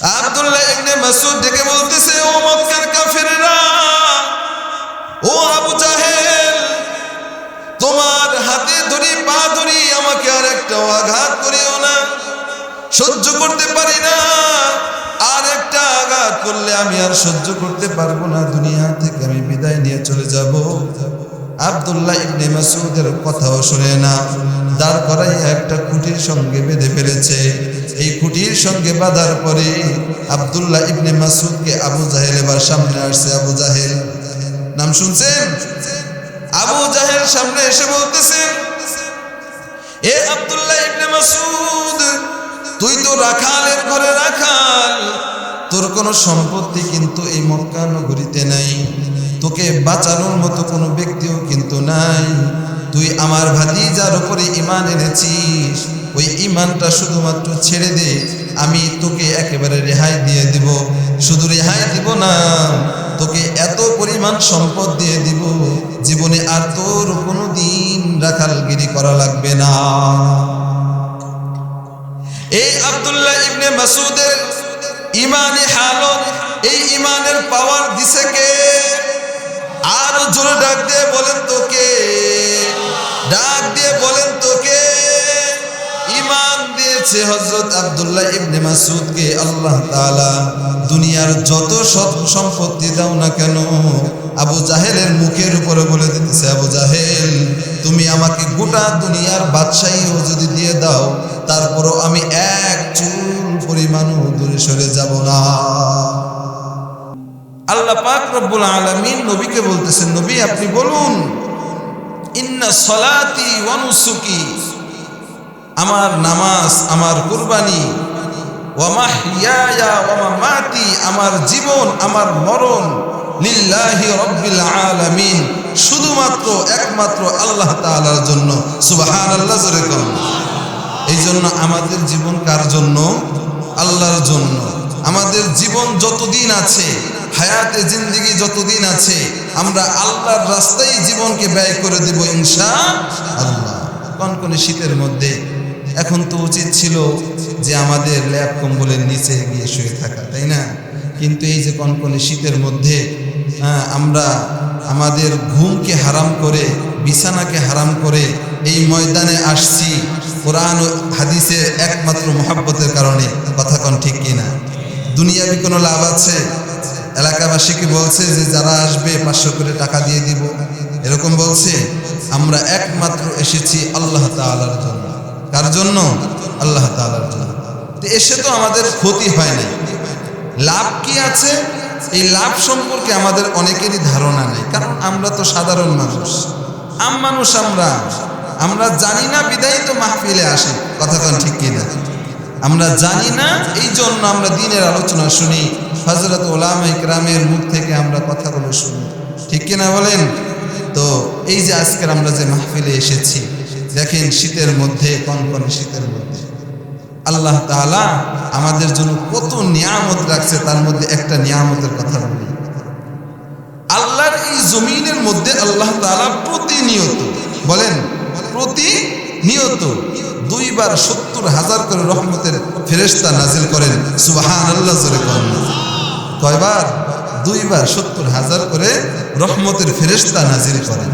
আব্দুল্লাহ ইবনে মাসউদ ডেকে বলতেছে, ও মক্কার কাফেররা, ও আবু জাহেল, তোমার হাতে ধরি পা ধরি, আমাকে আর একটা আঘাত করিও না, সহ্য করতে পারি না, আর একটা আঘাত করলে আমি আর সহ্য করতে পারবো না, দুনিয়া থেকে আমি বিদায় নিয়ে চলে যাব। আব্দুল্লাহ ইবনে মাসউদের কথাও শুনে না, দাঁড় করাইয়া একটা খুঁটির সঙ্গে বেঁধে ফেলেছে। এই খুঁটির সঙ্গে বাঁধার পরে আব্দুল্লাহ ইবনে মাসউদকে আবু জাহেল এবার সামনে আসছে। আবু জাহেল নাম শুনছেন? আবু জাহেল সামনে এসে বলতেছে, এ আব্দুল্লাহ ইবনে মাসউদ, তুই তো রাখালের ঘরে রাখাল, তোর কোনো সম্পত্তি কিন্তু এই মক্কা নগরীতে নাই, তোকে বাঁচানোর মতো কোনো ব্যক্তিও কিন্তু নাই, তুই আমার ভাতিজার উপরে ঈমান এনেছিস, ওই ঈমানটা শুধুমাত্র ছেড়ে দে, আমি তোকে একেবারে রেহাই দিয়ে দিব। শুধু রেহাই দিব না, তোকে এত পরিমাণ সম্পদ দিয়ে দিব, জীবনে আর তোর কোনো দিন রাখালগিরি করা লাগবে না। এই আব্দুল্লাহ ইবনে মাসউদের ঈমানি হালত, এই ঈমানের পাওয়ার দিছে কে? আর জোরে ডাক দিয়ে বলেন তো কে? ডাক দিয়ে বলেন তো কে? ঈমান দিয়েছে হযরত আব্দুল্লাহ ইবনে মাসউদকে আল্লাহ তাআলা। দুনিয়ার যত সম্পত্তি দাও না কেন, আবু জাহেলের মুখের উপরে বলে দিতেছে, আবু জাহেল, তুমি আমাকে গোটা দুনিয়ার বাদশাহীও যদি দিয়ে দাও, তারপরও আমি এক চুল পরিমাণও দূরে সরে যাব না। আল্লাহ পাক রব্বুল আলামিন নবীকে বলতেছেন, নবী আপনি বলুন, ইন্না সলাতি ওয়া নুসুকি, আমার নামাজ, আমার কুরবানি, ওয়া মাহইয়ায়া ওয়া মামাতি, আমার জীবন, আমার মরণ, লিল্লাহি রাব্বিল আলামিন, শুধুমাত্র একমাত্র আল্লাহ তাআলার জন্য। সুবহানাল্লাহ, জোরে করুন। এই জন্য আমাদের জীবন কার জন্য? আল্লাহর জন্য। আমাদের জীবন যতদিন আছে, হায়াতে জিন্দেগি যতদিন আছে, আমরা আল্লাহর রাস্তায় জীবনকে ব্যয় করে দেব ইনশাআল্লাহ। কনকনে শীতের মধ্যে এখন তো উচিত ছিল যে আমাদের ল্যাপ কম্বলের নিচে গিয়ে শুয়ে থাকা, তাই না? কিন্তু এই যে কনকনে শীতের মধ্যে আমরা আমাদের ঘুমকে হারাম করে, বিছানাকে হারাম করে এই ময়দানে আসছি কোরআন ও হাদিসের একমাত্র মহব্বতের কারণে। কথা কোন ঠিক কিনা? দুনিয়াবি কোনো লাভ আছে? এলাকাবাসীকে বলছে যে যারা আসবে 500 করে টাকা দিয়ে দিব, এরকম বলছে? আমরা একমাত্র এসেছি আল্লাহ তাআলার জন্য। কার জন্য? আল্লাহ তাআলার জন্য। তো এসে তো আমাদের ক্ষতি হয় না, লাভ কি আছে এই লাভ সম্পর্কে আমাদের অনেকেরই ধারণা নেই, কারণ আমরা তো সাধারণ মানুষ, আমরা জানি না, বিদায়ী তো মাহফিলে আসি। কথা কোন ঠিক কিনা? আমরা জানি না, এই জন্য আমরা দ্বীনের আলোচনা শুনি, হযরত উলামায়ে কেরামের মুখ থেকে আমরা কথাগুলো শুনি, ঠিক কিনা বলেন? তো এই যে আজকের আমরা যে মাহফিলে এসেছি, দেখেন শীতের মধ্যে, কনকনে শীতের মধ্যে আল্লাহ তাআলা আমাদের জন্য কত নিয়ামত রাখছে। তার মধ্যে একটা নিয়ামতের কথা বলি, আল্লাহর এই জমিনের মধ্যে আল্লাহ তাআলা প্রতিনিয়ত, বলেন প্রতিনিয়ত 2 বার 70,000 করে রহমতের ফেরেশতা নাজিল করেন। সুবহানাল্লাহ, জোরে বলেন। কয়বার? 2 বার 70,000 করে রহমতের ফেরেশতা নাজিল করেন।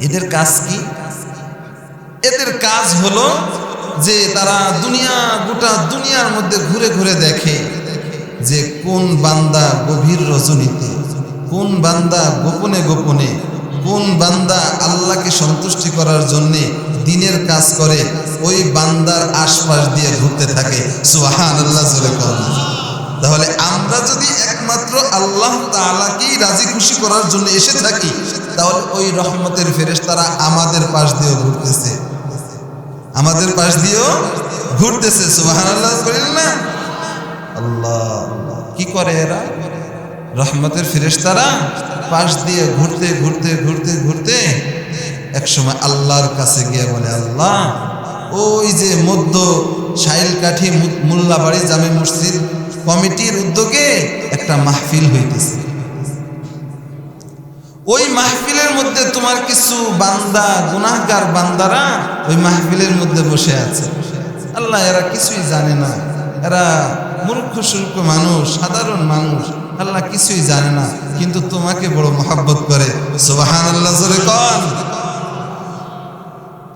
এদের কাজ কি? এদের কাজ হলো যে তারা গোটা দুনিয়ার মধ্যে ঘুরে ঘুরে দেখে যে কোন বান্দা গভীর রজনীতে, কোন বান্দা গোপনে গোপনে, কোন বান্দা আল্লাহকে সন্তুষ্টি করার জন্যে দ্বীনের কাজ করে, ওই বান্দার আশপাশ দিয়ে ঘুরতে থাকে। সুবহানাল্লাহ, জোরে বলেন। তাহলে আমরা যদি একমাত্র আল্লাহ তাআলাকেই রাজি খুশি করার জন্য এসে থাকি, তাহলে ওই রহমতের ফেরেশতারা আমাদের পাশ দিয়েও ঘুরতেছে, আমাদের পাশ দিয়েও ঘুরতেছে। সুবহানাল্লাহ বলেন না? আল্লাহ কি করে এরা? রহমতের ফেরেশতারা পাশ দিয়ে ঘুরতে ঘুরতে ঘুরতে ঘুরতে একসময় আল্লাহর কাছে গিয়ে বলে, আল্লাহ, ওই যে মধ্য শাইলকাঠি মোল্লাবাড়ি জামে মসজিদ কমিটির উদ্যোগে একটা মাহফিল হইতেছে, ওই মাহফিলের মধ্যে তোমার কিছু বান্দা, গুনাহগার বান্দারা ওই মাহফিলের মধ্যে বসে আছে। আল্লাহ, এরা কিছুই জানে না, এরা মূর্খ সূর্খ মানুষ, সাধারণ মানুষ, আল্লাহ কিছুই জানে না, কিন্তু তোমাকে বড় মহব্বত করে। সুবহানাল্লাহ জোরে কোন।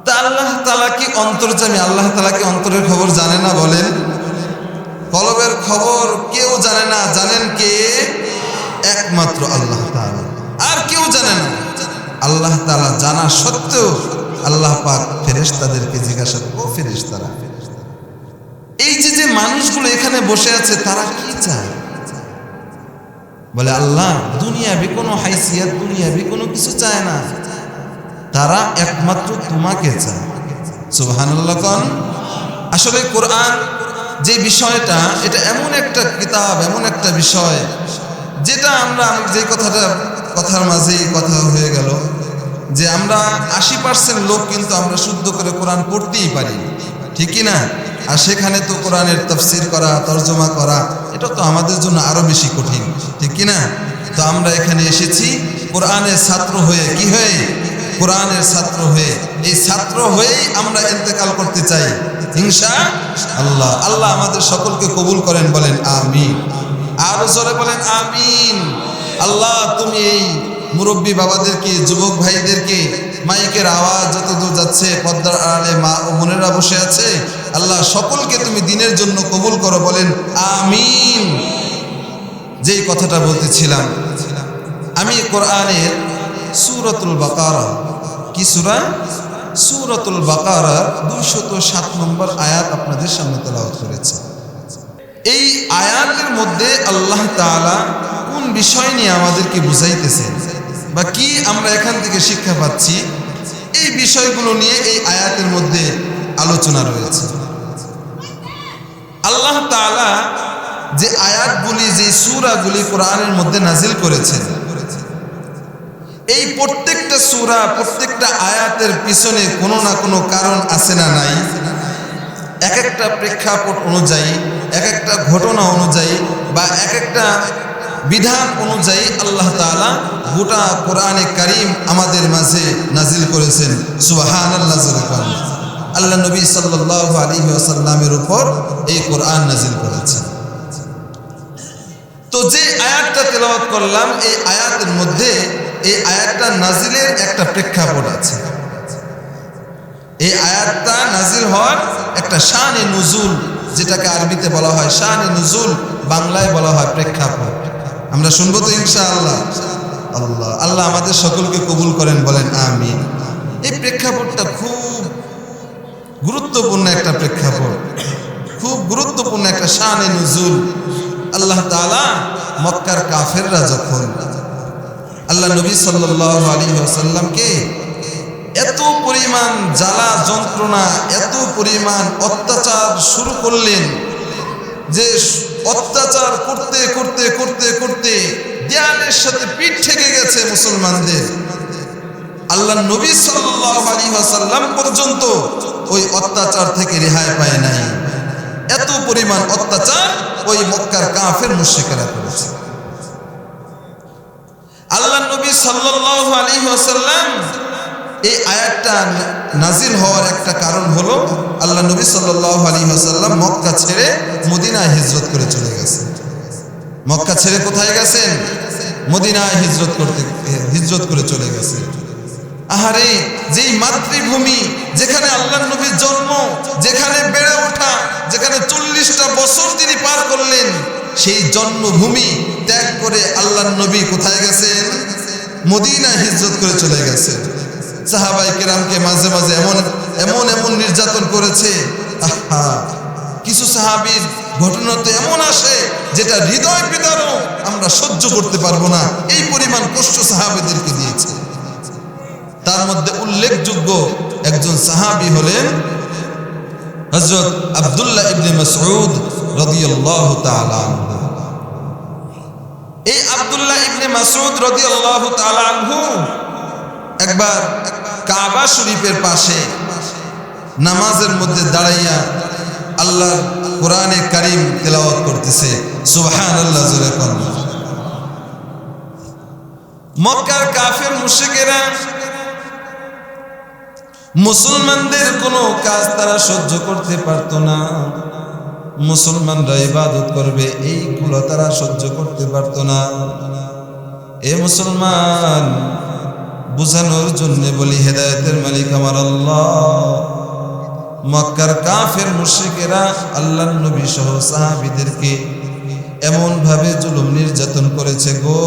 তা আল্লাহ তাআলা কি অন্তর্যামী? আল্লাহ তাআলা কি অন্তরের খবর জানে না? বলেন, কলবের খবর কেউ জানে না। জানেন কে? একমাত্র আল্লাহ তাআলা, আর কেউ জানে না। আল্লাহ তাআলা জানা সত্ত্বেও আল্লাহ পাক ফেরেশতাদেরকে জিজ্ঞাসা করে, ও ফেরেশতারা, এই যে মানুষগুলো এখানে বসে আছে তারা কি চায়? বলে আল্লাহ দুনিয়াবি কোনো হাইসিয়াত, দুনিয়াবি কোনো কিছু চায় না, তারা একমাত্র তোমাকে চায়। সুবহানাল্লাহ কোন। আসলে কোরআন যে বিষয়টা, এটা এমন একটা কিতাব, এমন একটা বিষয় যেটা আমরা যে কথার মাঝেই কথা হয়ে গেল যে আমরা 80% লোক কিন্তু আমরা শুদ্ধ করে কোরআন পড়তেই পারি, ঠিক কি না? আর সেখানে তো কোরআনের তাফসীর করা, তরজমা করা, এটা তো আমাদের জন্য আরো বেশি কঠিন, ঠিক কি না? তো আমরা এখানে এসেছি কোরআনের ছাত্র হয়ে, কি হয়ে? কোরআনের ছাত্র হয়ে। এই ছাত্র হয়েই আমরা ইন্তেকাল করতে চাই ইনশাআল্লাহ। আল্লাহ আমাদের সকলকে কবুল করেন, বলেন আমিন। আরো জোরে বলেন আমিন। আল্লাহ তুমি এই মুরব্বী বাবাদেরকে, যুবক ভাইদেরকে, মাইকের আওয়াজ যতদূর যাচ্ছে, পর্দার আড়ালে মা ও বোনেরা বসে আছে, আল্লাহ সকলকে তুমি দিনের জন্য কবুল করো, বলেন আমিন। যেই কথাটা বলতেছিলাম, আমি কোরআনের সূরাতুল বাকারা, কি সূরা? সূরাতুল বাকারা 207 নম্বর আয়াত আপনাদের সামনে তেলাওয়াত করেছি। এই আয়াতের মধ্যে আল্লাহ তাআলা কোন বিষয় নিয়ে আমাদেরকে বুঝাইতেছেন বা কি আমরা এখান থেকে শিক্ষা পাচ্ছি, এই বিষয়গুলো নিয়ে এই আয়াতের মধ্যে আলোচনা রয়েছে। আল্লাহ তাআলা যে আয়াতগুলি, যে সূরাগুলি কোরআনের মধ্যে নাজিল করেছেন, এই প্রত্যেকটা সূরা, প্রত্যেকটা আয়াতের পিছনে কোনো না কোনো কারণ আছে না নাই? এক একটা প্রেক্ষাপট অনুযায়ী, এক একটা ঘটনা অনুযায়ী বা এক একটা বিধান অনুযায়ী আল্লাহ তাআলা গোটা কোরআনে কারীম আমাদের মাঝে নাজিল করেছেন। সুবহানাল্লাহ। আল্লাহ নবী সাল্লাল্লাহু আলাইহি ওয়াসাল্লামের উপর এই কোরআন নাজিল করেছেন। তো যে আয়াতটা তেলাওয়াত করলাম, এই আয়াতের মধ্যে এই আয়াতটা নাজিলের একটা প্রেক্ষাপট আছে। এই আয়াতটা নাজিল হওয়ার একটা শানে নুজুল, যেটাকে আরবিতে বলা হয় শানে নুজুল, বাংলায় বলা হয় প্রেক্ষাপট। আমরা শুনবো তো ইনশাআল্লাহ। আল্লাহ আল্লাহ আমাদের সকলকে কবুল করেন, বলেন আমিন। এই প্রেক্ষাপটটা খুব গুরুত্বপূর্ণ একটা প্রেক্ষাপট, খুব গুরুত্বপূর্ণ একটা শানে নুজুল। আল্লাহ তাআলা মক্কার কাফেররা যখন আল্লাহ নবী সাল্লাল্লাহু আলাইহি ওয়াসাল্লামকে এত পরিমাণ জ্বালা যন্ত্রণা, এত পরিমাণ অত্যাচার শুরু করলেন যে অত্যাচার করতে করতে করতে করতে দেয়ালের সাথে পিঠ ঠেকে গেছে মুসলমানদের। আল্লাহ নবী সাল্লাল্লাহু আলাইহি ওয়াসাল্লাম পর্যন্ত ওই অত্যাচার থেকে রেহাই পায় নাই। এত পরিমাণ অত্যাচার ওই মক্কার কাফের মুশরিকরা করেছে। আল্লাহ নবী সাল্লাল্লাহু আলাইহি ওয়াসাল্লাম, এই আয়াতটা নাজিল হওয়ার একটা কারণ হলো আল্লাহ নবী সাল্লাল্লাহু আলাইহি ওয়াসাল্লাম মক্কা ছেড়ে মদিনায় হিজরত করে চলে গেছেন। মক্কা ছেড়ে কোথায় গেছেন? মদিনায় হিজরত করে চলে গেছেন। আহারে, যেই মাতৃভূমি, যেখানে আল্লাহ নবীর জন্ম, যেখানে বেড়ে ওঠা, যেখানে 40টা বছর তিনি পার করলেন, সেই জন্মভূমি ত্যাগ করে আল্লাহ নবী কোথায় গেছেন? মদিনায় হিজরত করে চলে গেছেন। সাহাবায়ে কেরামকে মাঝে মাঝে এমন নির্যাতন করেছে। কিছু সাহাবীর ঘটনা তো এমন আসে যেটা হৃদয় বিদারক, আমরা সহ্য করতে পারবো না, এই পরিমাণ কষ্ট সাহাবীদেরকে দিয়েছে। তার মধ্যে উল্লেখযোগ্য একজন সাহাবী হলেন হযরত আব্দুল্লাহ ইবনে মাসউদ রাদিয়াল্লাহু তাআলা আনহু। এই আব্দুল্লাহ ইবনে মাসউদ রাদিয়াল্লাহু তাআলা আনহু একবার কাবা শরীফের পাশে নামাজের মধ্যে দাঁড়াইয়া আল্লাহর কোরআনে কারীম তেলাওয়াত করতেছে। সুবহানাল্লাহ জোরে বলেন। মক্কার কাফের মুশরিকেরা মুসলমানদের কোনো কাজ তারা সহ্য করতে পারত না। মুসলমানরা ইবাদত করবে, এইগুলো তারা সহ্য করতে পারত না। এ মুসলমান, বুঝানোর জন্য বলি, হেদায়েতের মালিক আমার আল্লাহ মক্কার কাফের মুশরিকেরা আল্লাহর নবী সহ সাহাবীদেরকে এমন ভাবে জুলুম নির্যাতন করেছে গো,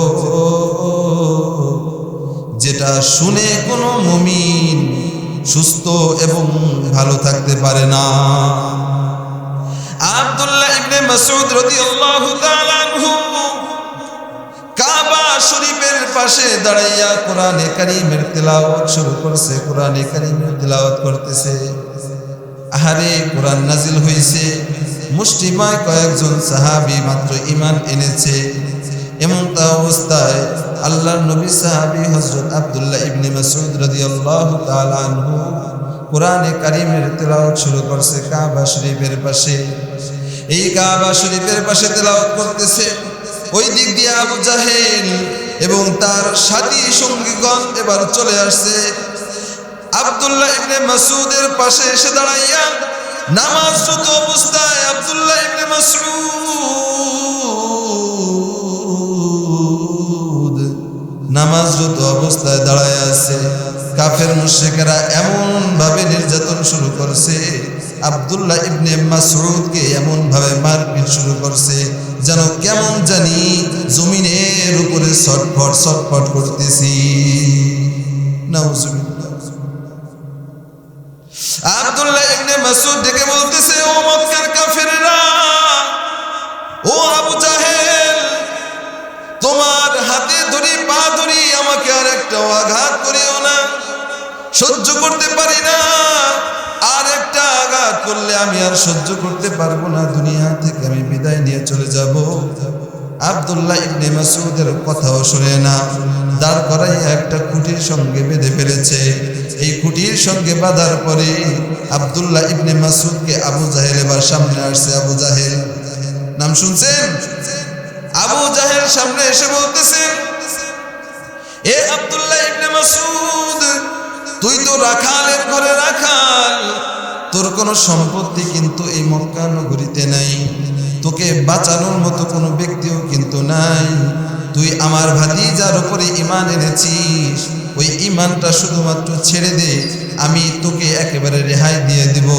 যেটা শুনে কোনো মুমিন সুস্থ এবং ভালো থাকতে পারে না। আব্দুল্লাহ ইবনে মাসউদ রাদিয়াল্লাহু তাআলা আনহু কাবা শরীফের পাশে দাঁড়াইয়া কোরআনে কারীমের তেলাওয়াত শুরু করছে, কোরআনে কারীমের তেলাওয়াত করতেছে। আহারে, কোরআন নাজিল হয়েছে, মুষ্টিময় কয়েকজন সাহাবী মাত্র ঈমান এনেছে। এমন তা অবস্থায় আল্লাহর নবী সাহাবী হযরত আব্দুল্লাহ ইবনে মাসউদ রাদিয়াল্লাহু তাআলা আনহু কোরআনে কারীমের তেলাওয়াত শুরু করছে কাবা শরীফের পাশে। এই কাবা শরীফের পাশে তেলাওয়াত করতেছে। ওই দিক দিয়ে আবু জাহেল এবং তার সাথী সঙ্গীগণ এবার চলে আসছে। আব্দুল্লাহ ইবনে মাসউদের পাশে এসে দাঁড়াইয়া নামাজরত অবস্থায় আব্দুল্লাহ ইবনে মাসউদ নামাজরত অবস্থায় দাঁড়ায় আছে। কাফের মুশরিকেরা এমন ভাবে নির্যাতন শুরু করছে, আব্দুল্লাহ ইবনে মাসউদকে এমন ভাবে মারপিট শুরু করছে যেন কেমন জানি জমিনের উপরে ছটফট ছটফট করতেছি। নাউজুবিল্লাহ। আব্দুল্লাহ ইবনে মাসউদ ডেকে বলতেছে, ও মক্কার কাফেররা, ও আবু জাহেল, তোমার হাতে ধরি পা ধরি, আমাকে আর একটা আঘাত করিও না, সহ্য করতে পারি না। আর একটা আঘাত করলে আমি আর সহ্য করতে পারবো না, দুনিয়া থেকে আমি বিদায় নিয়ে চলে যাব। আব্দুল্লাহ ইবনে মাসউদের কথাও শুনে না, দাঁড় করাইয়া একটা খুঁটির সঙ্গে বেঁধে ফেলেছে। এই খুঁটির সঙ্গে বাঁধার পরে আব্দুল্লাহ ইবনে মাসউদকে আবু জাহেল এবার সামনে আসছে। আবু জাহেল নাম শুনছেন? আবু জাহেল সামনে এসে বলতেছে, এ আব্দুল্লাহ ইবনে মাসউদ, তুই তো রাখালের ঘরে রাখাল, তোর কোনো সম্পত্তি কিন্তু এই মক্কা নগরীতে নাই, তোকে বাঁচানোর মতো কোনো ব্যক্তিও কিন্তু নাই। তুই আমার ভাতিজার উপরে ঈমান এনেছিস, ওই ঈমানটা শুধুমাত্র ছেড়ে দে, আমি তোকে একেবারে রেহাই দিয়ে দিব।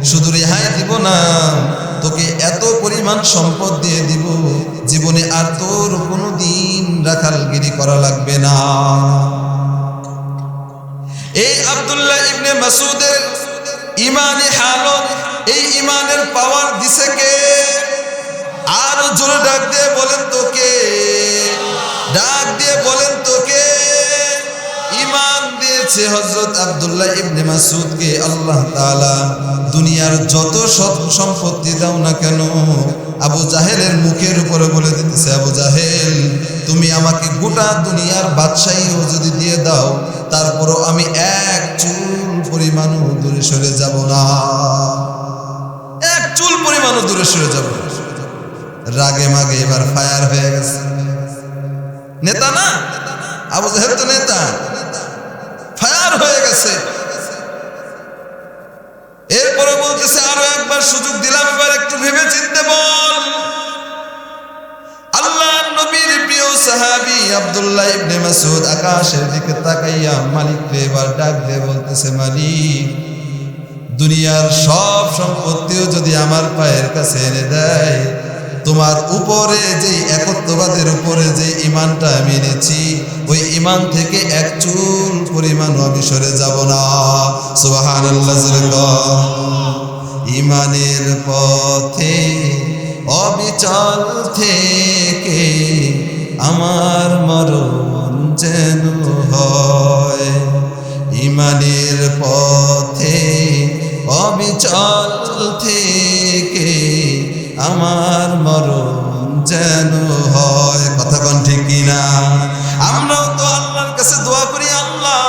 শুধু রেহাই দিব না, তোকে এত পরিমাণ সম্পদ দিয়ে দিব, জীবনে আর তোর কোনো দিন রাখালগিরি করা লাগবে না। এই আব্দুল্লাহ ইবনে মাসউদের ঈমানি হালত, এই ঈমানের পাওয়ার দিছে কে? আর জোরে ডাক দিয়ে বলেন তো কে? ডাক দিয়ে বলেন তো কে? ঈমান দিয়েছে হযরত আব্দুল্লাহ ইবনে মাসউদকে আল্লাহ তাআলা। দুনিয়ার যত সম্পত্তি দাও না কেন, আবু জাহেলের মুখের উপরে বলে দিতেছে, আবু জাহেল, তুমি আমাকে গোটা দুনিয়ার বাদশাহীও যদি দিয়ে দাও, তারপরও আমি এক চুল পরিমাণও দূরে সরে যাব না, এক চুল পরিমাণও দূরে সরে যাব না। রাগে মাগে এবার ফায়ার হয়ে গেছে। নেতা না, আবু জাহেল তো নেতা, ফায়ার হয়ে গেছে। এরপরে বলতেছে, আরো একবার সুযোগ দিলাম, এবার একটু ভেবে চিন্তে বল। আল্লাহর নবীর প্রিয় সাহাবী আব্দুল্লাহ ইবনে মাসউদ আকাশের দিকে তাকাইয়া মালিককে এবার ডাক দিয়ে বলতেছে, মালিক, দুনিয়ার সব সম্পত্তিও যদি আমার পায়ের কাছে এনে দেয়, তোমার উপরে যে একত্ববাদের উপরে যে ঈমানটা আমি এনেছি, ওই ঈমান থেকে এক চুল পরিমাণও আমি সরে যাব না। সুবহানাল্লাহ। ঈমানের পথে অবিচল থেকে আমার মরণ যেন হয়, ঈমানের পথে অবিচল থেকে আমার মরণ যেন হয়। কথা কোন ঠিক কিনা? আমরাও তো আল্লাহর কাছে দোয়া করি, আল্লাহ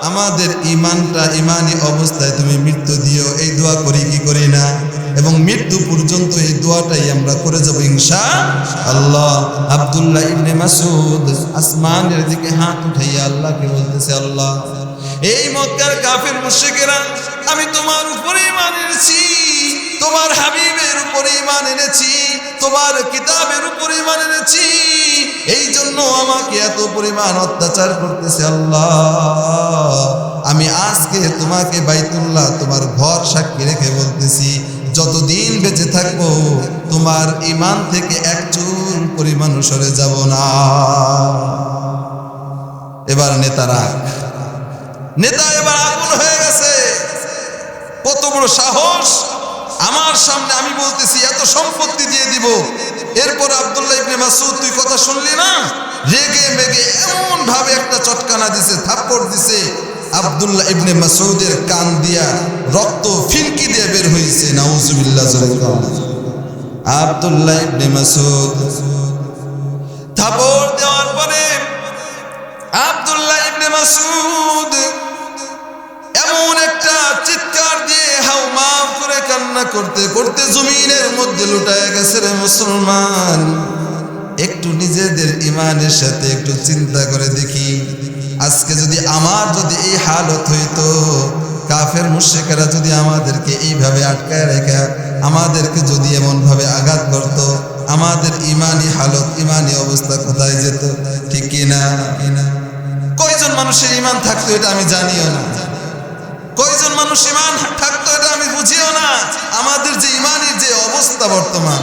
আমাদের ঈমানটা ঈমানি অবস্থায় তুমি মৃত্যু দিও, এই দোয়া করি কি করি না? এবং মৃত্যু পর্যন্ত এই দোয়াটাই আমরা করে যাব ইনশাআল্লাহ। আব্দুল্লাহ ইবনে মাসউদ আসমানের দিকে হাত উঠাইয়া আল্লাহকে বলতেছে, আল্লাহ, এই মক্কার কাফের মুশরিকেরা আমি তোমার উপরে ঈমান এনেছি, তোমার হাবিবের উপরে ঈমান এনেছি, তোমার কিতাবের উপরে ঈমান এনেছি, এই জন্য আমাকে এত পরিমাণ অত্যাচার করতেছে আল্লাহ। আমি আজকে তোমাকে বাইতুল্লাহ তোমার ঘর সাক্ষী রেখে বলতেছি, যতদিন বেঁচে থাকবো তোমার ঈমান থেকে এক চুল পরিমাণ সরে যাব না। এবার নেতা এবার আগুন হয়ে গেছে। কত বড় সাহস! আমার সামনে আমি বলতেছি এত সম্পত্তি দিয়ে দিব, এরপর আব্দুল্লাহ ইবনে মাসউদ তুই কথা শুনলি না, রেগে মেগে এমন ভাবে একটা চটকানা দিছে, থাপ্পড় দিছে, আব্দুল্লাহ ইবনে মাসউদের কান দিয়া রক্ত ফিনকি দিয়ে বের হয়েছে। নাউজুবিল্লাহ। আব্দুল্লাহ ইবনে মাসউদ থাপ্পড় দেওয়ার পরে আব্দুল্লাহ ইবনে মাসউদ এমন একটা চিৎকার দিয়ে হাউমাউ করে কান্না করতে করতে জমিনের মধ্যে লুটায় গেছে। রে মুসলমান, একটু নিজেদের ঈমানের সাথে একটু চিন্তা করে দেখি, আজকে যদি এই হালত হইতো, কাফের মুশরিকরা যদি আমাদেরকে এইভাবে আটকায় রেখে আমাদেরকে যদি এমন ভাবে আঘাত করত, আমাদের ঈমানি হালত, ঈমানি অবস্থা কোথায় যেত? ঠিক কিনা? কয়জন মানুষের ঈমান থাকতো এটা আমি জানিও না, কয়জন মানুষ ঈমান থাকতো এটা আমি বুঝিও না। আমাদের যে ঈমানের যে অবস্থা বর্তমান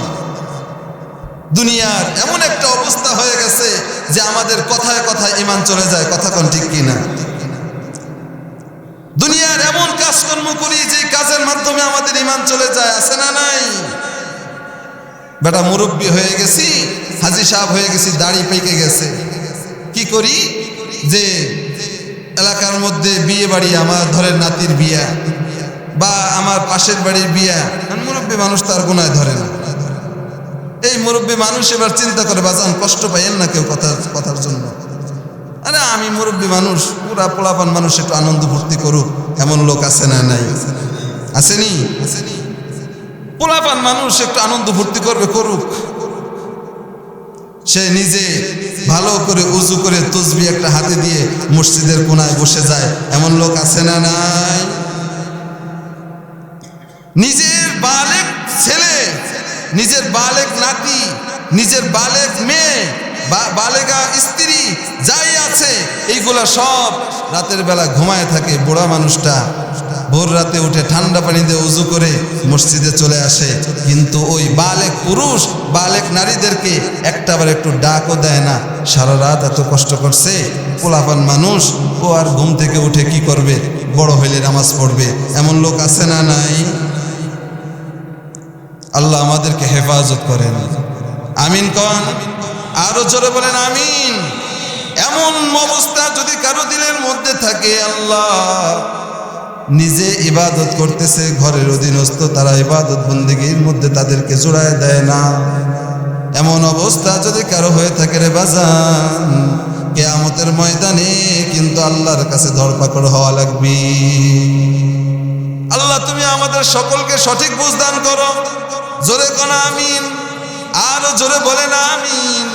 দুনিয়ার, এমন একটা অবস্থা হয়ে গেছে যে আমাদের কথায় কথায় ঈমান চলে যায়। কথা কোন ঠিক কিনা? দুনিয়ার এমন কাজকর্ম করি যে কাজের মাধ্যমে আমাদের ঈমান চলে যায়, আছে না নাই? বেটা মুরব্বী হয়ে গেছি, হাজী সাহেব হয়ে গেছি, দাড়ি পেকে গেছে, কি করি যে এলাকার মধ্যে বিয়ে বাড়ি, আমার ধরেন নাতির বিয়া বা আমার পাশের বাড়ির বিয়া, মুরব্বী মানুষ তার গুনায় ধরে না। এই মুরব্বী মানুষ এবার চিন্তা করে, বাজান কষ্ট পাইয়েন না কেউ কথার জন্য। আরে আমি মুরব্বী মানুষ, পুরা পোলাপান মানুষ একটু আনন্দ ফুর্তি করুক, এমন লোক আছে না নাই? আসেনি? পোলাপান মানুষ একটু আনন্দ ফুর্তি করবে, করুক। সে নিজে ভালো করে উজু করে তসবিহ একটা হাতে দিয়ে মসজিদের কোনায় বসে যায়, এমন লোক আছে না নাই? নিজের বালেক ছেলে, নিজের বালেক নাতি, নিজের বালেক মেয়ে, বালেগা স্ত্রী যাই আছে, এইগুলা সব রাতের বেলা ঘুমায় থাকে। বুড়া মানুষটা ভোর রাতে উঠে ঠান্ডা পানি দিয়ে উজু করে মসজিদে চলে আসে, কিন্তু ওই বালেক পুরুষ, বালেক নারীদেরকে একটাবার একটু ডাকও দেয় না। সারা রাত এত কষ্ট করছে, পোলাপান মানুষ, ও আর ঘুম থেকে উঠে কি করবে? বড় হইলে নামাজ পড়বে, এমন লোক আছে না নাই? আল্লাহ আমাদেরকে হেফাজত করেন। আমিন কন, আরো জোরে বলেন আমিন। এমন অবস্থা যদি কারো দিলের মধ্যে থাকে, আল্লাহ নিজে ইবাদত করতেছে, ঘরের অধীনস্থ তারা ইবাদত বন্দেগীর মধ্যে তাদেরকে জোড়ায় দেয় না, এমন অবস্থা যদি কারো হয়ে থাকে, রে বাজান, কিয়ামতের ময়দানে কিন্তু আল্লাহর কাছে ধরপাকড় হওয়া লাগবে। আল্লাহ তুমি আমাদের সকলকে সঠিক বুঝ দান করো। জোরে কোন আমিন, আরো জোরে বলেন আমিন।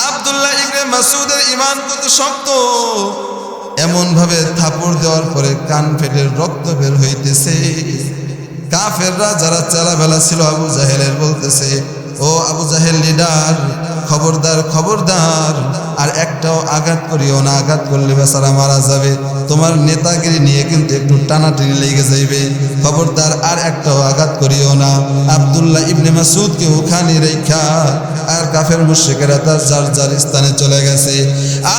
আব্দুল্লাহ ইবনে মাসউদের ঈমান কত শক্ত! এমন ভাবে থাপড় দেওয়ার পরে কান ফেটে রক্ত বের হইতেছে। কাফেররা যারা চালাবেলা ছিল আবু জাহেলের, বলতেছে, ও আবু জাহেল লিডার, খবরদার খবরদার, আর একটাও আঘাত করিও না, আঘাত করলে বেচারা মারা যাবে, তোমার নেতাগিরি নিয়ে কিন্তু একটু টানাটানি লেগে যাইবে, খবরদার আর একটাও আঘাত করিও না। আব্দুল্লাহ ইবনে মাসউদকে ওখানে রেখা আর কাফের মুশরিকেরা তার যার যার স্থানে চলে গেছে।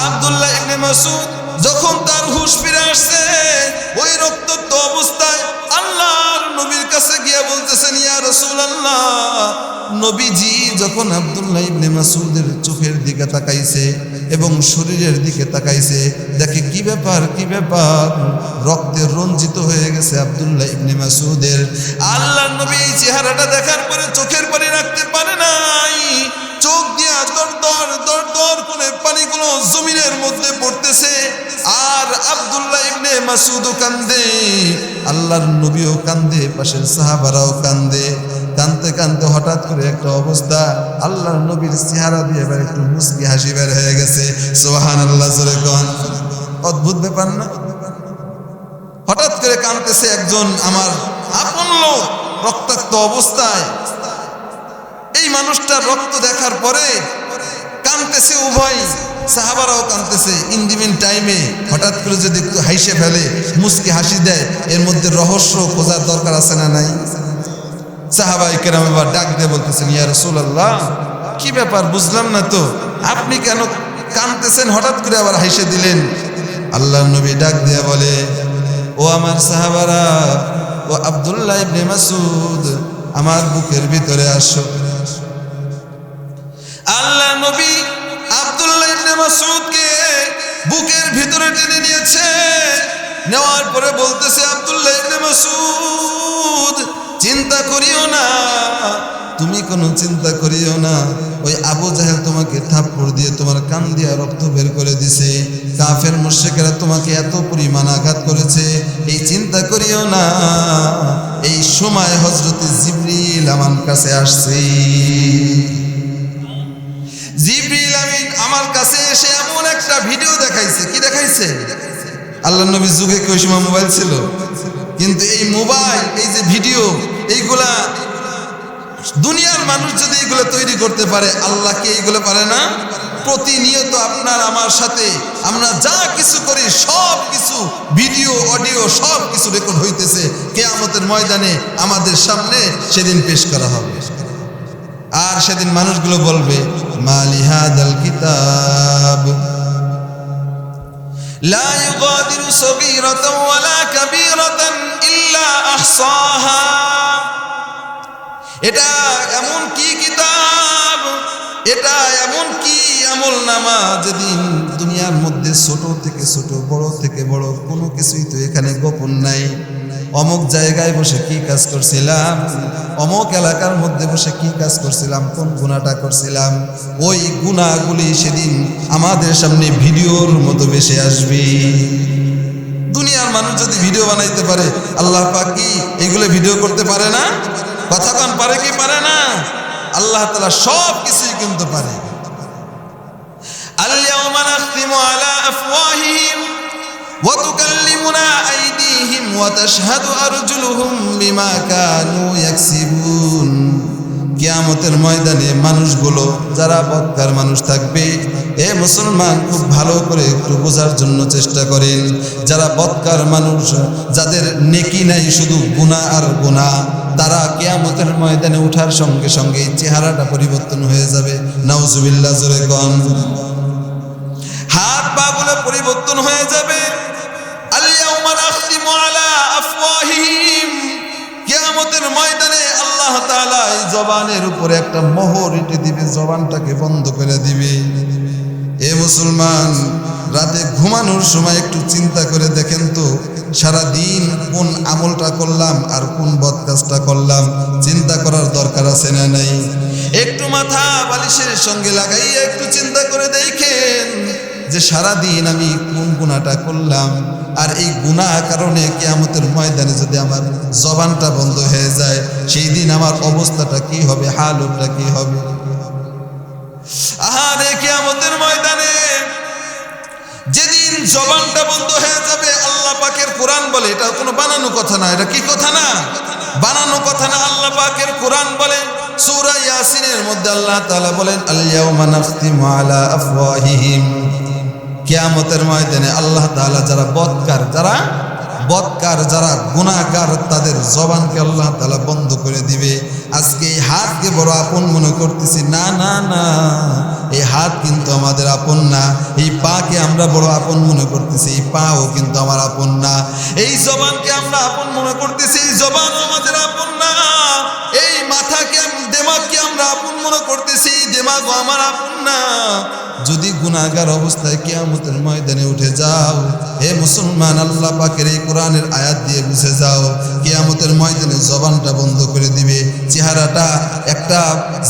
আব্দুল্লাহ ইবনে মাসউদ যখন তার হুঁশ ফিরে আসছে, ওই রক্তাক্ত অবস্থায় আল্লাহর নবীর কাছে গিয়ে বলতেছেন, ইয়া রাসূলুল্লাহ, নবীজি যখন আব্দুল্লাহ ইবনে মাসউদের চোখের দিকে তাকাইছে এবং শরীরের দিকে তাকাইছে, দেখে কি ব্যাপার, কি ব্যাপার, রক্তে রঞ্জিত হয়ে গেছে আব্দুল্লাহ ইবনে মাসউদের। আল্লাহর নবী এই চেহারাটা দেখার পরে চোখের পানি রাখতে পারে নাই, চোখ দিয়া দর দর দর দর করে পানিগুলো জমিনের মধ্যে পড়তেছে, আর আব্দুল্লাহ ইবনে মাসউদও কান্দে, আল্লাহর নবীও কান্দে, পাশের সাহাবারাও কান্দে। কানতে কানতে হঠাৎ করে একটা অবস্থা, আল্লাহর নবীর চেহারা দিয়ে এবার একটু মুস্কি হাসি বের হয়ে গেছে। সুবহানাল্লাহ, জোরে কোন! অদ্ভুত ব্যাপার না? হঠাৎ করে কাঁদতেছে একজন আমার আপন লোক রক্তাক্ত অবস্থায়। এই মানুষটার রক্ত দেখার পরে কাঁদতেছে উভয়, সাহাবারাও কাঁদতেছে। ইন দি মিন টাইমে হঠাৎ করে যদি একটু হাসে ফেলে, মুস্কি হাসি দেয়, এর মধ্যে রহস্য খোঁজার দরকার আছে না নাই? সাহাবায়ে কেরাম এবার ডাক দিয়ে বলতেছেন, ইয়া রাসূলুল্লাহ, কি ব্যাপার বুঝলাম না তো, আপনি কেন কাঁদতেছেন, হঠাৎ করে আবার হাসে দিলেন? আল্লাহর নবী ডাক দিয়ে বলে, ও আমার সাহাবারা, ও আব্দুল্লাহ ইবনে মাসউদ, আমার বুকের ভিতরে আসো। আল্লাহ নবী আব্দুল্লাহ ইবনে মাসউদকে বুকের ভিতরে টেনে নিয়েছে। নেওয়ার পরে বলতেছে, আব্দুল্লাহ ইবনে মাসউদ, চিন্তা করিও না, তুমি কোনো চিন্তা করিও না। ওই আবু জাহেল তোমাকে থাপ্পড় দিয়ে তোমার কান দিয়ে রক্ত বের করে দিছে, কাফের মুশরিকেরা তোমাকে এত পরিমাণ আঘাত করেছে, এই চিন্তা করিও না। এই সময় হযরত জিবরিল আমার কাছে আসছে। জিবরিল আমিন আমার কাছে এসে এমন একটা ভিডিও দেখাইছে। কি দেখাইছে? আল্লাহর নবীর যুগে কি ওই সময় মোবাইল ছিল? কিন্তু এই মোবাইল, এই যে ভিডিও, এইগুলা দুনিয়ার মানুষ যদি এগুলো তৈরি করতে পারে, আল্লাহ কি এইগুলো পারে না? প্রতিনিয়ত আপনার আমার সাথে আমরা যা কিছু করি সব কিছু ভিডিও অডিও সব কিছু রেকর্ড হইতেছে, কিয়ামতের ময়দানে আমাদের সামনে সেদিন পেশ করা হবে। আর সেদিন মানুষগুলো বলবে, মালি হাদাল কিতাব লা ইউগাদিরু সগীরাতান ওয়ালা কাবীরাতান ইল্লা আহসাহা। এটা এমন কি কিতাব, এটা এমন কি আমলনামা, যেদিন দুনিয়ার মধ্যে ছোট থেকে ছোট, বড় থেকে বড় কোনো কিছুই তো এখানে গোপন নাই। অমুক জায়গায় বসে কি কাজ করছিলাম, অমুক এলাকার মধ্যে বসে কি কাজ করছিলাম, কোন গুনাহটা করছিলাম, ওই গুনাহগুলি সেদিন আমাদের সামনে ভিডিওর মতো ভেসে আসবে। দুনিয়ার মানুষ যদি ভিডিও বানাইতে পারে, আল্লাহ পাক কি এগুলো ভিডিও করতে পারে না? কথা কন, পারে কি পারে না? আল্লাহ তাআলা সব কিছুই কিন্তু পারে। আল-ইয়াওমা নাখতিমু আলা আফওয়াহিহিম ওয়া তুকাল্লিমুনা আইদিহিম ওয়া তাশহাদু আরজুলুহুম বিমা কানু ইয়াকসিবুন। কিয়ামতের ময়দানে মানুষগুলো যারা বদকার মানুষ থাকবে, এ মুসলমান খুব ভালো করে একটু বোঝার জন্য চেষ্টা করেন। যারা বদকার মানুষ, যাদের নেকি নাই, শুধু গুনাহ আর গুনাহ, তারা কিয়ামতের ময়দানে ওঠার সঙ্গে সঙ্গে চেহারাটা পরিবর্তন হয়ে যাবে। নাউজুবিল্লাহ, জোরে কোন। হাত পা গুলো পরিবর্তন হয়ে যাবে। আল-ইয়াওমা নাখতিমু আলা আফওয়াহিহিম, কিয়ামতের ময়দানে আল্লাহ তাআলা এই জবানের উপরে একটা মোহর এঁটে দিবে, জবানটাকে বন্ধ করে দিবে। এ মুসলমান, রাতে ঘুমানোর সময় একটু চিন্তা করে দেখেন তো, সারা দিন কোন আমলটা করলাম আর কোন বদ কাজটা করলাম, চিন্তা করার দরকার আছে না নাই? একটু মাথা বালিশের সঙ্গে লাগাইয়া একটু চিন্তা করে দেখেন যে সারা দিন আমি কোন গুনাহটা করলাম, আর এই গুনাহ কারণে কিয়ামতের ময়দানে যদি আমার জবানটা বন্ধ হয়ে যায়, সেই দিন আমার অবস্থাটা কি হবে, হালতটা কি হবে? আহারে, কিয়ামতের ময়দানে যেদিন জবানটা বন্ধ হয়ে যাবে, আল্লাহ পাকের কোরআন বলে, এটা কোনো বানানো কথা না। এটা কি কথা না? বানানো কথা না। আল্লাহ পাকের কোরআন বলে, সূরা ইয়াসিনের মধ্যে আল্লাহ তাআলা বলেন, আল-ইয়াওমা নাখতিমু আলা আফওয়াহিহিম। কিয়ামতের ময়দানে আল্লাহ তাআলা যারা বদকার, যারা গুনাহগার, তাদের জবানকে আল্লাহ তাআলা বন্ধ করে দিবে। আজকে এই হাতকে বড় আপন মনে করতেছি, না না না, এই হাত কিন্তু আমাদের আপন না। এই পাকে আমরা বড় আপন মনে করতেছি, এই পাও কিন্তু আমার আপন না। এই জবানকে আমরা আপন মনে করতেছি, এই জবানও আমাদের আপন না। এই মাথাকে, দিমাগকে আমরা আপন মনে করতেছি, এই দিমাগও আমার আপন না। যদি গুনাহগার অবস্থায় কিয়ামতের ময়দানে উঠে যাও, হে মুসলমান, আল্লাহ পাকের এই কোরআনের আয়াত দিয়ে বুঝে যাও, কিয়ামতের ময়দানে জবানটা বন্ধ করে দিবে, চেহারাটা একটা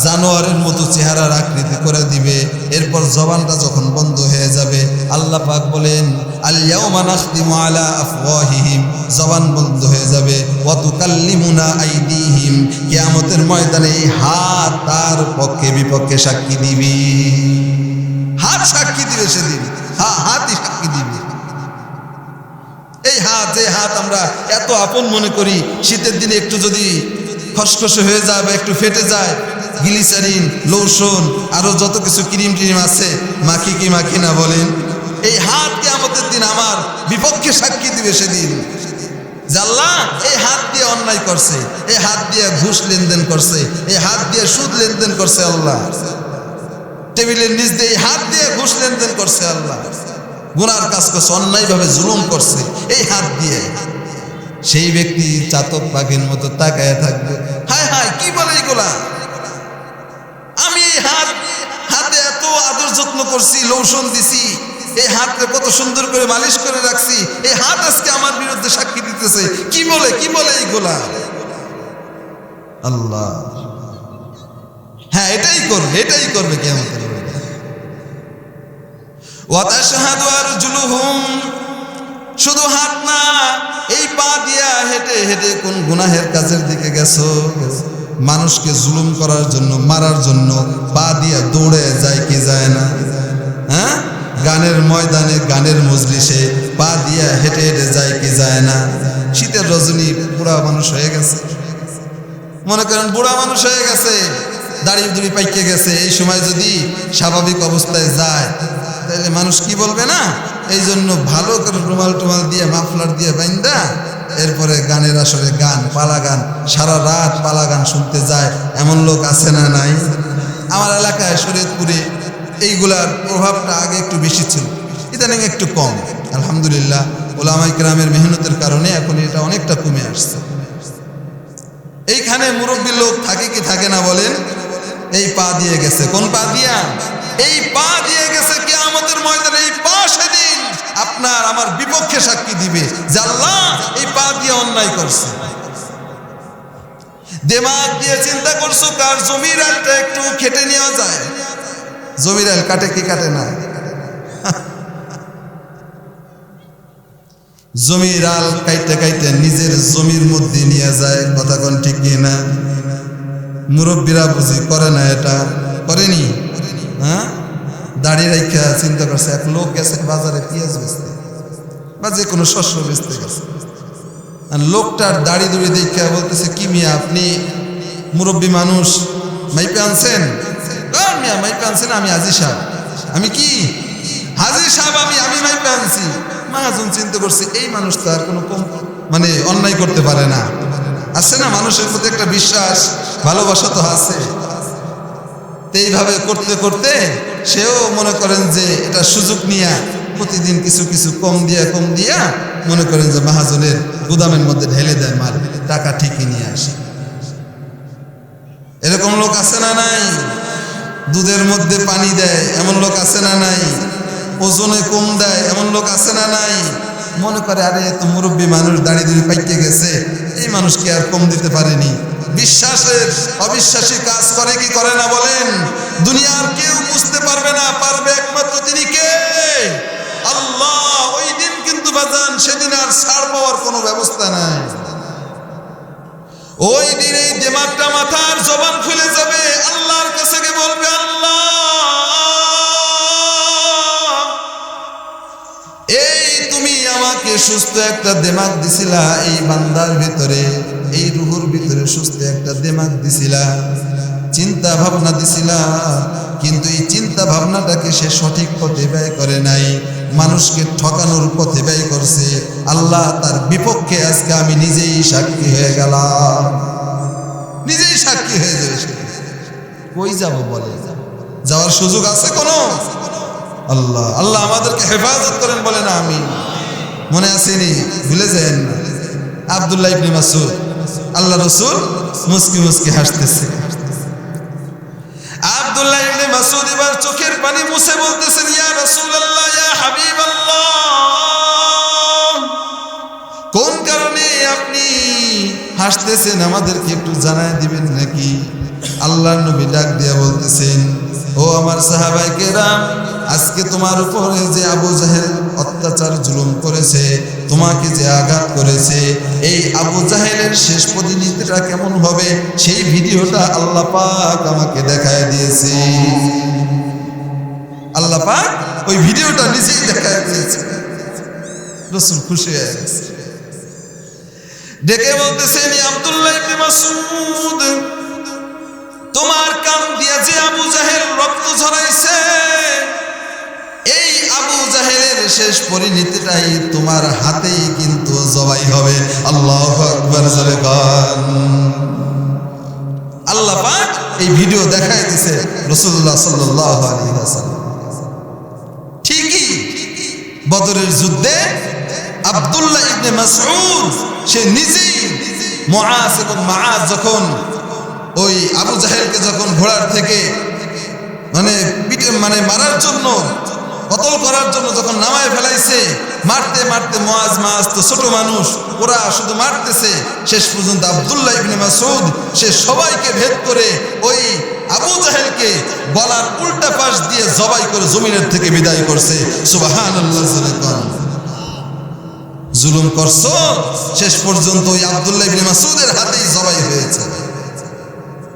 জানোয়ারের মতো চেহারার আকৃতি করে দিবে। এরপর জবানটা যখন বন্ধ হয়ে যাবে, আল্লাহ পাক বলেন, আল-ইয়াওমা নাখতিমু আলা আফওয়াহিহিম, জবান বন্ধ হয়ে যাবে, ওয়া তুকাল্লিমুনা আইদিহিম, কিয়ামতের ময়দানে এই হাত তার পক্ষে বিপক্ষে সাক্ষী দিবে। হাত সাক্ষী দিবে সেদিন, হাতই সাক্ষী দিবে। এই হাত, যে হাত আমরা এত আপন মনে করি, শীতের দিনে একটু যদি খসখসে হয়ে যায় বা একটু ফেটে যায়, গ্লিসারিন, লোশন, আরো যত কিছু ক্রিম টিম আছে, মাখি কি মাখি না বলেন? এই হাত কিয়ামতের দিন আমার বিপক্ষে সাক্ষী দিবে সেদিন যে আল্লাহ এই হাত দিয়ে অন্যায় করছে, এই হাত দিয়ে ঘুষ লেনদেন করছে, এই হাত দিয়ে সুদ লেনদেন করছে, আল্লাহ টেবিলের নিচ দিয়ে এই হাত দিয়ে ঘুষ লেনদেন করছে, আল্লাহ গুনার কাজ করছে, অন্যায়ভাবে জুলুম করছে এই হাত দিয়ে। সেই ব্যক্তি চাতক পাখির মতো তাকায় থাকবে, হায় হায় কি বলে এগুলা, আমি এই হাতে এত আদর যত্ন করছি, লোশন দিছি, এই হাতকে কত সুন্দর করে মালিশ করে রাখছি, এই হাত আজকে আমার বিরুদ্ধে সাক্ষী দিতেছে, কি বলে এইগুলা। আল্লাহ হ্যাঁ এটাই করবে কিয়ামতের দিন। ওয়া তাশহাদু আরজুলুহুম, শুধু হাত না, এই পা দিয়া হেঁটে হেঁটে কোন গুনাহের কাজের দিকে গেছো, মানুষকে জুলুম করার জন্য, মারার জন্য পা দিয়া দৌড়ে যায় কি যায় না? হ্যাঁ, গানের ময়দানে, গানের মজলিসে পা দিয়া হেঁটে হেঁটে যায় কি যায় না? শীতের রজনী বুড়া মানুষ হয়ে গেছে, মনে করেন বুড়া মানুষ হয়ে গেছে, দাড়ি দুড়ি পাইকে গেছে, এই সময় যদি স্বাভাবিক অবস্থায় যায় তাহলে মানুষ কি বলবে না? এই জন্য ভালো করে রুমাল টুমাল দিয়ে, মাফলার দিয়ে বাইন্দা এরপরে গানের আসরে গান, পালা গান, সারা রাত পালা গান শুনতে যায়, এমন লোক আছে না নাই? আমার এলাকায় শরীয়তপুরে এইগুলার প্রভাবটা আগে একটু বেশি ছিল, ইদানিং একটু কম, আলহামদুলিল্লাহ ওলামায়ে কেরামের মেহনতের কারণে এখন এটা অনেকটা কমে আসছে। এইখানে মুরব্বী লোক থাকে কি থাকে না বলেন? এই পা দিয়ে গেছে, কোন পা দিয়া? এই পা দিয়ে গেছে কিয়ামতের ময়দানে। এই পা সেদিন আপনার আমার বিপক্ষে সাক্ষী দিবে যে আল্লাহ এই পা দিয়ে অন্যায় করছে। দিমাগ দিয়ে চিন্তা করছো কার জমির আলটা একটু খেটে নেওয়া যায়, জমির আল কাটে কি কাটে না? জমির আল কাইতে কাইতে নিজের জমির মধ্যে নিয়ে যায়, কথা কোন ঠিক না? মুরব্বীরা বুঝি করে না, এটা করেনি। হ্যাঁ, দাড়ি রাখা চিন্তা করছে, এক লোক গেছে বাজারে পেঁয়াজ বেচতে বা যে কোনো শস্য বেচতে গেছে, আর লোকটার দাড়ি দুড়ি দেখা বলতেছে, কি মিয়া আপনি মুরব্বী মানুষ, মাইপে আনছেন? মিয়া মাইপে আনছেন? আমি হাজি সাহেব। আমি কি হাজি সাহেব? আমি মাইপে আনছি। মহাজন চিন্তা করছে এই মানুষ তো আর কোনো কম মানে অন্যায় করতে পারে না, আছে না মানুষের প্রতি একটা বিশ্বাস, ভালোবাসা তো আছে। এইভাবে করতে করতে সেও মনে করেন যে এটা সুযোগ নিয়ে প্রতিদিন কিছু কিছু কম দিয়া মনে করেন যে মহাজনের গুদামের মধ্যে ঢেলে দেয় মাল, টাকা ঠিকই নিয়ে আসে। এরকম লোক আছে না নাই? দুধের মধ্যে পানি দেয় এমন লোক আছে না নাই? ওজনে কম দেয় এমন লোক আছে না নাই? মনে করে আরে তো মুরব্বী মানুষ, দাড়ি দুড়ি পাইকে গেছে, এই মানুষকে আর কম দিতে পারেনি। বিশ্বাসের অবিশ্বাসী কাজ করে কি করে না বলেন? দুনিয়ার কেউ বুঝতে পারবে না, পারবে একমাত্র তিনি কে? আল্লাহ। ওই দিন কিন্তু বাজান, সেদিন আর ছাড় পাওয়ার কোনো ব্যবস্থা নাই। ওই দিন এই দিমাগটা, মাথার জবান খুলে যাবে, আল্লাহর কাছে গিয়ে বলবে, আল্লাহ এই তুমি আমাকে সুস্থ একটা দিমাগ দিছিলা, এই বান্দার ভিতরে, এই রুহুর ভিতরে সুস্থ একটা দিমাগ দিছিলা, চিন্তা ভাবনা দিছিলা, কিন্তু এই চিন্তা ভাবনাটাকে সে সঠিক পথে ব্যয় করে নাই, মানুষকে ঠকানোর পথে ব্যয় করছে। আল্লাহ তার বিপক্ষে আজকে আমি নিজেই সাক্ষী হয়ে গেলাম, নিজেই সাক্ষী হয়ে যাবে। কই যাব বলে? যাওয়ার সুযোগ আছে কোনো? আল্লাহ আল্লাহ আমাদেরকে হেফাজত করেন, বলে না আমি। মনে আসেনি? ভুলে যান না আব্দুল্লাহ ইবনে মাসউদ, আল্লাহ রাসূল মুস্কি মুস্কি হাসতেছে। আব্দুল্লাহ ইবনে মাসউদ এবার চোখের পানি মুছে বলতেছেন, ইয়া রাসূলুল্লাহ, ইয়া হাবিবাল্লাহ, কোন কারণে আপনি হাসতেছেন আমাদেরকে একটু জানায় দিবেন নাকি? আল্লাহর নবী ডাক দিয়া বলতেছেন, ও আমার সাহাবায়ে কেরাম, আজকে তোমার উপরে যে আবু জাহেল অত্যাচার জুলুম করেছে, তোমাকে যে আঘাত করেছে, এই আবু জাহেলের শেষ পরিণতিটা কেমন হবে সেই ভিডিওটা আল্লাহ পাক আমাকে দেখায় দিয়েছে। আল্লাহ পাক ওই ভিডিওটা নিজেই দেখায় দিয়েছে। রাসূল খুশি হয়ে গেছে, ডেকে বলতেছেন আব্দুল্লাহ ইবনে মাসউদ, তোমার কান দিয়ে যে আবু জাহেল রক্ত ঝরাইছে, এই আবু জাহেলের শেষ পরিণতিটাই তোমার হাতেই কিন্তু জবাই হবে। আল্লাহু আকবার, জোরে গান। আল্লাহ পাক এই ভিডিও দেখাই দিয়েছে রাসূলুল্লাহ সাল্লাল্লাহু আলাইহি ওয়াসাল্লাম। ঠিকই বদরের যুদ্ধে আব্দুল্লাহ ইবনে মাসউদ সে নিজেই মুআজ এবং মাআজ যখন ওই আবু জাহেলকে যখন ঘোড়ার থেকে মানে মারার জন্য, কতল করার জন্য যখন নামায় ফেলাইছে, মারতে মারতে মুআজ মাআজ তো ছোট মানুষ, ওরা শুধু মারতেছে, শেষ পর্যন্ত আব্দুল্লাহ ইবনে মাসউদ সে সবাইকে ভেদ করে ওই আবু জাহেলকে গলার উল্টা পাশ দিয়ে জবাই করে জমিনের থেকে বিদায় করছে। সুবহানাল্লাহ। জুলুম করছো, শেষ পর্যন্ত ওই আব্দুল্লাহ ইবনে মাসউদের হাতেই জবাই হয়েছে।